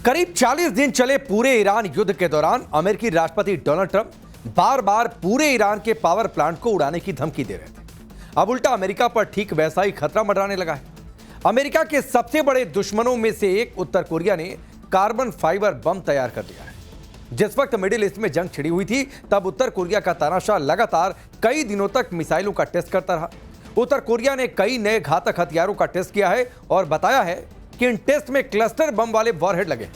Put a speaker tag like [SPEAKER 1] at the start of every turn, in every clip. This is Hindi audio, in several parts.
[SPEAKER 1] करीब 40 दिन चले पूरे ईरान युद्ध के दौरान अमेरिकी राष्ट्रपति डोनाल्ड ट्रंप बार बार पूरे ईरान के पावर प्लांट को उड़ाने की धमकी दे रहे थे। अब उल्टा अमेरिका पर ठीक वैसा ही खतरा मंडराने लगा है। अमेरिका के सबसे बड़े दुश्मनों में से एक उत्तर कोरिया ने कार्बन फाइबर बम तैयार कर दिया है। जिस वक्त मिडिल ईस्ट में जंग छिड़ी हुई थी, तब उत्तर कोरिया का तानाशाह लगातार कई दिनों तक मिसाइलों का टेस्ट करता रहा। उत्तर कोरिया ने कई नए घातक हथियारों का टेस्ट किया है और बताया है कि इन टेस्ट में क्लस्टर बम वाले वॉरहेड लगे,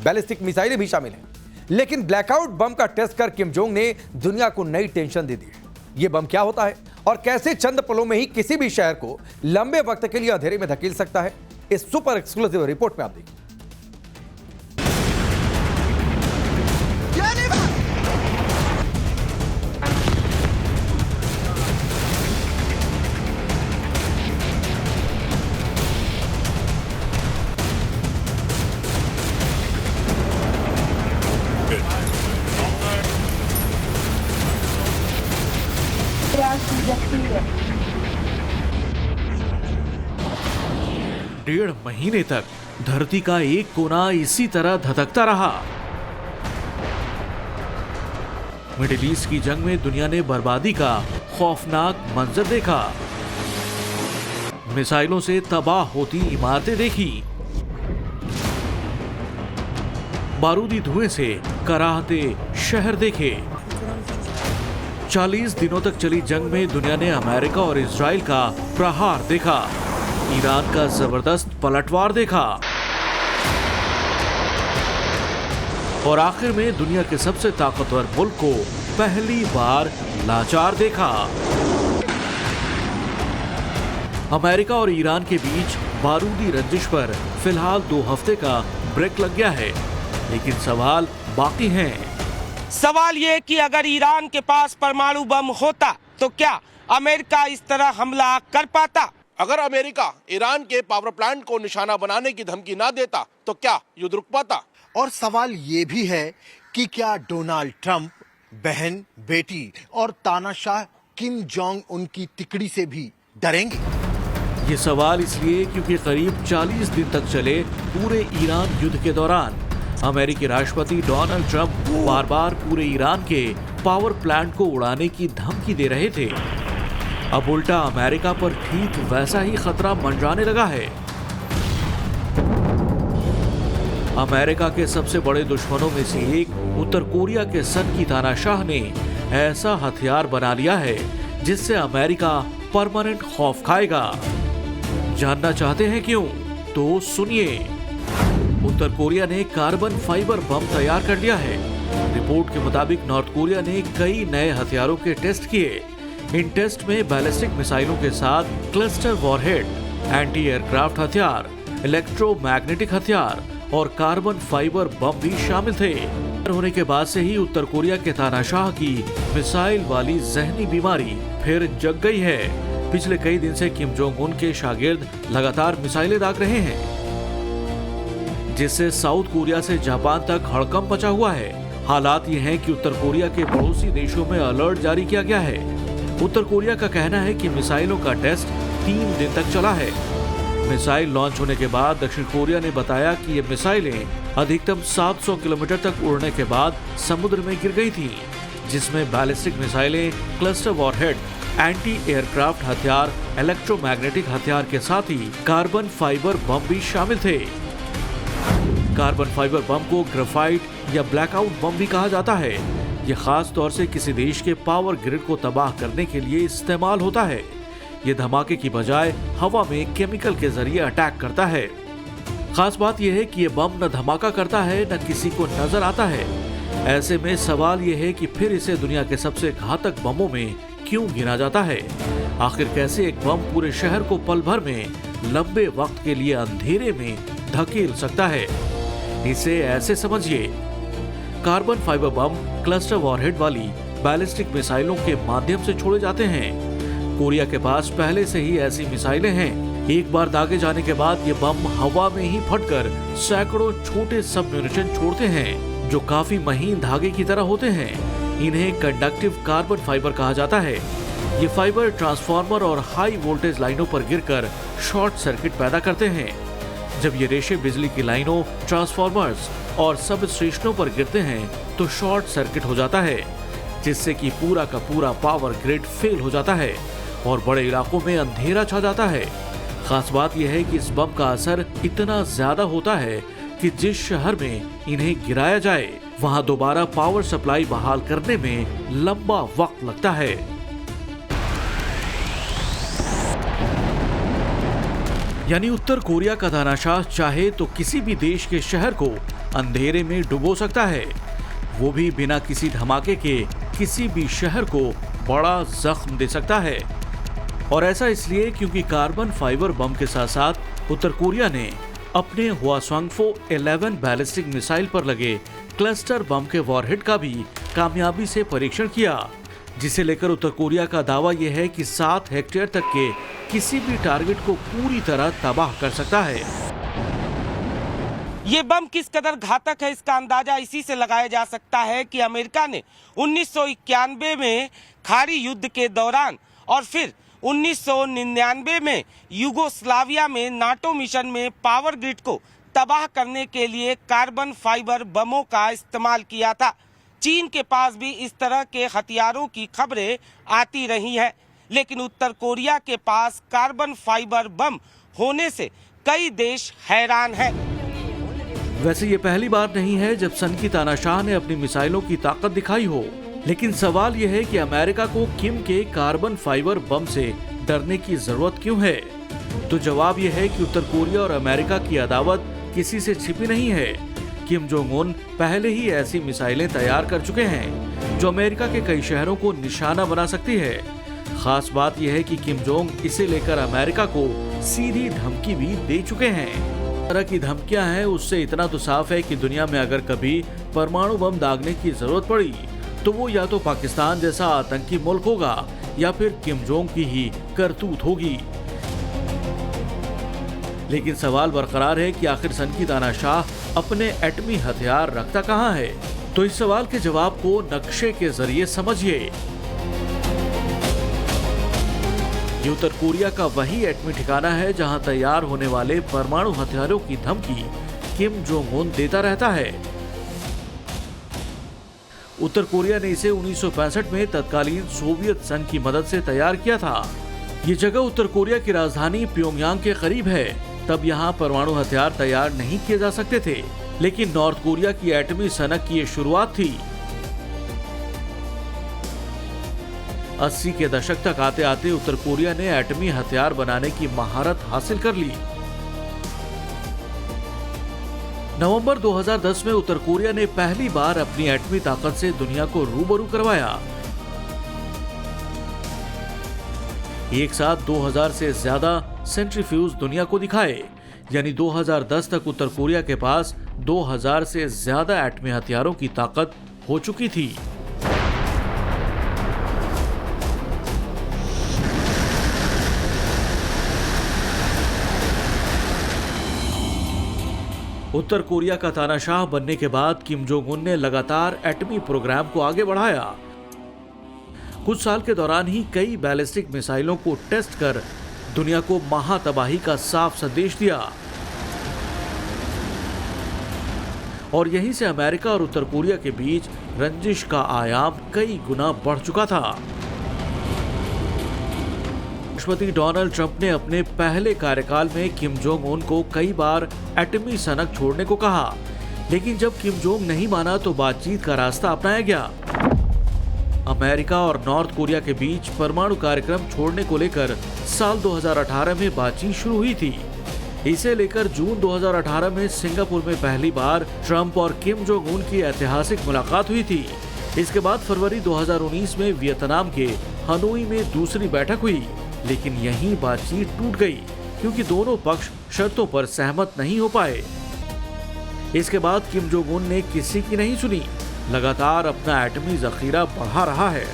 [SPEAKER 1] बैलिस्टिक मिसाइलें भी शामिल हैं। लेकिन ब्लैकआउट बम का टेस्ट कर किम जोंग ने दुनिया को नई टेंशन दे दी है। यह बम क्या होता है और कैसे चंद पलों में ही किसी भी शहर को लंबे वक्त के लिए अंधेरे में धकेल सकता है, इस सुपर एक्सक्लूसिव रिपोर्ट में आप देखिए।
[SPEAKER 2] डेढ़ महीने तक धरती का एक कोना इसी तरह धधकता रहा। मिडिल ईस्ट की जंग में दुनिया ने बर्बादी का खौफनाक मंजर देखा। मिसाइलों से तबाह होती इमारतें देखी, बारूदी धुएं से कराहते शहर देखे। 40 दिनों तक चली जंग में दुनिया ने अमेरिका और इजराइल का प्रहार देखा, ईरान का जबरदस्त पलटवार देखा और आखिर में दुनिया के सबसे ताकतवर मुल्क को पहली बार लाचार देखा। अमेरिका और ईरान के बीच बारूदी रंजिश पर फिलहाल 2 हफ्ते का ब्रेक लग गया है, लेकिन सवाल बाकी हैं।
[SPEAKER 3] सवाल ये कि अगर ईरान के पास परमाणु बम होता तो क्या अमेरिका इस तरह हमला कर पाता?
[SPEAKER 4] अगर अमेरिका ईरान के पावर प्लांट को निशाना बनाने की धमकी ना देता तो क्या युद्ध रुक पाता?
[SPEAKER 5] और सवाल ये भी है कि क्या डोनाल्ड ट्रंप बहन, बेटी और तानाशाह किम जोंग उनकी तिकड़ी से भी डरेंगे?
[SPEAKER 2] ये सवाल इसलिए क्योंकि करीब 40 दिन तक चले पूरे ईरान युद्ध के दौरान अमेरिकी राष्ट्रपति डोनाल्ड ट्रंप बार बार पूरे ईरान के पावर प्लांट को उड़ाने की धमकी दे रहे थे। अब उल्टा अमेरिका पर ठीक वैसा ही खतरा मंडराने लगा है। अमेरिका के सबसे बड़े दुश्मनों में से एक उत्तर कोरिया के सन की तानाशाह ने ऐसा हथियार बना लिया है जिससे अमेरिका परमानेंट खौफ खाएगा। जानना चाहते हैं क्यों? तो सुनिए। उत्तर कोरिया ने कार्बन फाइबर बम तैयार कर लिया है। रिपोर्ट के मुताबिक नॉर्थ कोरिया ने कई नए हथियारों के टेस्ट किए। इन टेस्ट में बैलिस्टिक मिसाइलों के साथ क्लस्टर वॉरहेड, एंटी एयरक्राफ्ट हथियार, इलेक्ट्रोमैग्नेटिक हथियार और कार्बन फाइबर बम भी शामिल थे। होने के बाद से ही उत्तर कोरिया के तानाशाह की मिसाइल वाली जहनी बीमारी फिर जग गई है। पिछले कई दिन से किम जोंग उन के शागिर्द लगातार मिसाइलें दाग रहे हैं, जिससे साउथ कोरिया से जापान तक हड़कंप मचा हुआ है। हालात ये हैं कि उत्तर कोरिया के पड़ोसी देशों में अलर्ट जारी किया गया है। उत्तर कोरिया का कहना है कि मिसाइलों का टेस्ट 3 दिन तक चला है। मिसाइल लॉन्च होने के बाद दक्षिण कोरिया ने बताया कि ये मिसाइलें अधिकतम 700 किलोमीटर तक उड़ने के बाद समुद्र में गिर गई थीं, जिसमें बैलिस्टिक मिसाइलें, क्लस्टर वॉरहेड, एंटी एयरक्राफ्ट हथियार, इलेक्ट्रोमैग्नेटिक हथियार के साथ ही कार्बन फाइबर बम भी शामिल थे। कार्बन फाइबर बम को ग्रेफाइट या ब्लैकआउट बम भी कहा जाता है। यह खास तौर से किसी देश के पावर ग्रिड को तबाह करने के लिए इस्तेमाल होता है। यह धमाके की बजाय हवा में केमिकल के जरिए अटैक करता है। खास बात यह है कि यह बम न धमाका करता है न किसी को नजर आता है। ऐसे में सवाल यह है कि फिर इसे दुनिया के सबसे घातक बमों में क्यों गिना जाता है? आखिर कैसे एक बम पूरे शहर को पल भर में लंबे वक्त के लिए अंधेरे में धकेल सकता है? इसे ऐसे समझिए, कार्बन फाइबर बम क्लस्टर वॉरहेड वाली बैलिस्टिक मिसाइलों के माध्यम से छोड़े जाते हैं। कोरिया के पास पहले से ही ऐसी मिसाइलें हैं। एक बार दागे जाने के बाद ये बम हवा में ही फटकर सैकड़ों छोटे सब म्यूनिशन छोड़ते हैं, जो काफी महीन धागे की तरह होते हैं। इन्हें कंडक्टिव कार्बन फाइबर कहा जाता है। ये फाइबर ट्रांसफार्मर और हाई वोल्टेज लाइनों पर गिरकर शॉर्ट सर्किट पैदा करते हैं। जब ये रेशे बिजली की लाइनों, ट्रांसफार्मर्स और सब स्टेशनों पर गिरते हैं तो शॉर्ट सर्किट हो जाता है, जिससे कि पूरा का पूरा पावर ग्रिड फेल हो जाता है और बड़े इलाकों में अंधेरा छा जाता है। खास बात यह है कि इस बम का असर इतना ज्यादा होता है कि जिस शहर में इन्हें गिराया जाए वहां दोबारा पावर सप्लाई बहाल करने में लंबा वक्त लगता है। यानी उत्तर कोरिया का तानाशाह चाहे तो किसी भी देश के शहर को अंधेरे में डुबो सकता है, वो भी बिना किसी धमाके के किसी भी शहर को बड़ा जख्म दे सकता है। और ऐसा इसलिए क्योंकि कार्बन फाइबर बम के साथ साथ उत्तर कोरिया ने अपने हवासोंगफो 11 बैलिस्टिक मिसाइल पर लगे क्लस्टर बम के वॉरहेड का भी कामयाबी से परीक्षण किया, जिसे लेकर उत्तर कोरिया का दावा यह है कि 7 हेक्टेयर तक के किसी भी टारगेट को पूरी तरह तबाह कर सकता है।
[SPEAKER 3] ये बम किस कदर घातक है इसका अंदाजा इसी से लगाया जा सकता है कि अमेरिका ने 1991 में खाड़ी युद्ध के दौरान और फिर 1999 में युगोस्लाविया में नाटो मिशन में पावर ग्रिड को तबाह करने के लिए कार्बन फाइबर बमों का इस्तेमाल किया था। चीन के पास भी इस तरह के हथियारों की खबरें आती रही हैं, लेकिन उत्तर कोरिया के पास कार्बन फाइबर बम होने से कई देश हैरान हैं।
[SPEAKER 2] वैसे ये पहली बार नहीं है जब सन की तानाशाह ने अपनी मिसाइलों की ताकत दिखाई हो, लेकिन सवाल यह है कि अमेरिका को किम के कार्बन फाइबर बम से डरने की जरूरत क्यों है? तो जवाब यह है कि उत्तर कोरिया और अमेरिका की अदावत किसी से छिपी नहीं है। किम जोंग उन पहले ही ऐसी मिसाइलें तैयार कर चुके हैं जो अमेरिका के कई शहरों को निशाना बना सकती है। खास बात यह है कि किम जोंग इसे लेकर अमेरिका को सीधी धमकी भी दे चुके हैं। तरह की धमकियां हैं उससे इतना तो साफ है कि दुनिया में अगर कभी परमाणु बम दागने की जरूरत पड़ी तो वो या तो पाकिस्तान जैसा आतंकी मुल्क होगा या फिर किम जोंग की ही करतूत होगी। लेकिन सवाल बरकरार है कि आखिर सन की तानाशाह अपने एटमी हथियार रखता कहां है? तो इस सवाल के जवाब को नक्शे के जरिए समझिए। ये उत्तर कोरिया का वही एटमी ठिकाना है जहां तैयार होने वाले परमाणु हथियारों की धमकी किम जोंग उन देता रहता है। उत्तर कोरिया ने इसे 1965 में तत्कालीन सोवियत संघ की मदद से तैयार किया था। ये जगह उत्तर कोरिया की राजधानी प्योंगयांग के करीब है। तब यहाँ परमाणु हथियार तैयार नहीं किए जा सकते थे, लेकिन नॉर्थ कोरिया की एटमी सनक की ये शुरुआत थी। 80 के दशक तक आते आते उत्तर कोरिया ने एटमी हथियार बनाने की महारत हासिल कर ली। नवंबर 2010 में उत्तर कोरिया ने पहली बार अपनी एटमी ताकत से दुनिया को रूबरू करवाया। एक साथ 2000 से ज्यादा सेंट्रीफ्यूज दुनिया को दिखाए, यानी 2010 तक उत्तर कोरिया के पास 2000 से ज्यादा एटमी हथियारों की ताकत हो चुकी थी। उत्तर कोरिया का तानाशाह बनने के बाद किम जोंग उन ने लगातार एटमी प्रोग्राम को आगे बढ़ाया। कुछ साल के दौरान ही कई बैलिस्टिक मिसाइलों को टेस्ट कर दुनिया को महातबाही का साफ संदेश दिया। और यहीं से अमेरिका और उत्तर कोरिया के बीच रंजिश का आयाम कई गुना बढ़ चुका था। राष्ट्रपति डोनाल्ड ट्रंप ने अपने पहले कार्यकाल में किम जोंग उन को कई बार एटमी सनक छोड़ने को कहा, लेकिन जब किम जोंग नहीं माना तो बातचीत का रास्ता अपनाया गया। अमेरिका और नॉर्थ कोरिया के बीच परमाणु कार्यक्रम छोड़ने को लेकर साल 2018 में बातचीत शुरू हुई थी। इसे लेकर जून 2018 में सिंगापुर में पहली बार ट्रंप और किम जोंग उन की ऐतिहासिक मुलाकात हुई थी। इसके बाद फरवरी 2019 में वियतनाम के हनोई में दूसरी बैठक हुई, लेकिन यहीं बातचीत टूट गई क्योंकि दोनों पक्ष शर्तों पर सहमत नहीं हो पाए। इसके बाद किम जोंग उन ने किसी की नहीं सुनी, लगातार अपना एटमी जखीरा बढ़ा रहा है।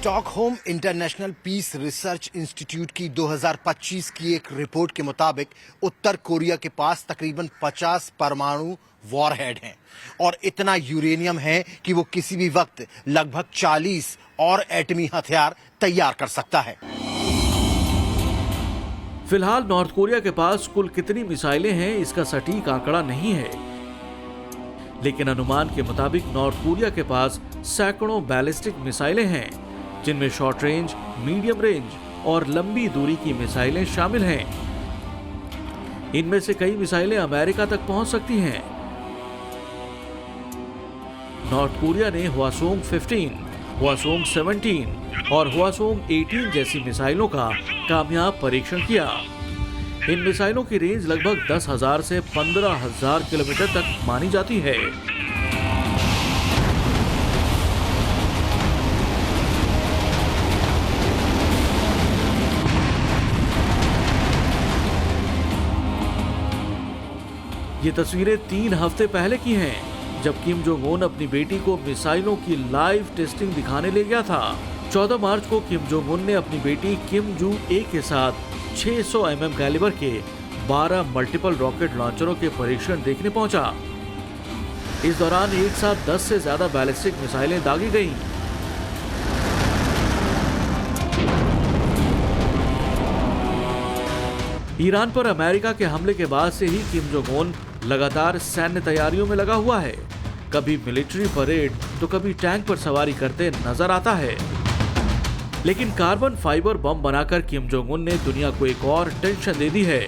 [SPEAKER 5] Stockholm International Peace Research Institute की 2025 की एक रिपोर्ट के मुताबिक उत्तर कोरिया के पास तकरीबन 50 परमाणु वॉरहेड हैं और इतना यूरेनियम है कि वो किसी भी वक्त लगभग 40 और एटमी हथियार तैयार कर सकता है।
[SPEAKER 2] फिलहाल नॉर्थ कोरिया के पास कुल कितनी मिसाइलें हैं इसका सटीक आंकड़ा नहीं है। लेकिन अनुमान के मुताबिक नॉर्थ कोरिया के पास सैकड़ों बैलिस्टिक मिसाइलें हैं, जिनमें शॉर्ट रेंज, मीडियम रेंज और लंबी दूरी की मिसाइलें शामिल हैं। इनमें से कई मिसाइलें अमेरिका तक पहुंच सकती हैं। नॉर्थ कोरिया ने हवासोंग 15, हवासोंग 17 और हवासोंग 18 जैसी मिसाइलों का कामयाब परीक्षण किया। इन मिसाइलों की रेंज लगभग 10,000 से 15,000 किलोमीटर तक मानी जाती है। ये तस्वीरें 3 हफ्ते पहले की हैं, जब किम जोंग उन अपनी बेटी को मिसाइलों की लाइव टेस्टिंग दिखाने ले गया था। 14 मार्च को किम जोंग उन ने अपनी बेटी किम जू ए के साथ 600 mm कैलिबर के 12 मल्टीपल रॉकेट लॉन्चरों के परीक्षण देखने पहुंचा। इस दौरान एक साथ 10 से ज्यादा बैलिस्टिक मिसाइलें दागी गईं। ईरान पर अमेरिका के हमले के बाद से ही किम जोंग उन लगातार सैन्य तैयारियों में लगा हुआ है। कभी मिलिट्री परेड तो कभी टैंक पर सवारी करते नजर आता है। लेकिन कार्बन फाइबर बम बनाकर किम जोंग उन ने दुनिया को एक और टेंशन दे दी है।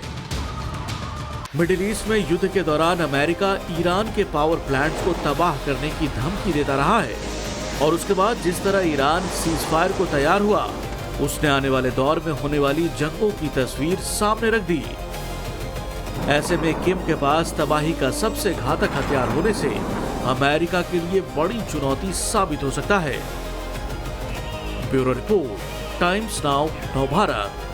[SPEAKER 2] मिडिल ईस्ट में युद्ध के दौरान अमेरिका ईरान के पावर प्लांट्स को तबाह करने की धमकी देता रहा है, और उसके बाद जिस तरह ईरान सीज फायर को तैयार हुआ, उसने आने वाले दौर में होने वाली जंगों की तस्वीर सामने रख दी। ऐसे में किम के पास तबाही का सबसे घातक हथियार होने से अमेरिका के लिए बड़ी चुनौती साबित हो सकता है। ब्यूरो रिपोर्ट, टाइम्स नाउ, नव भारत।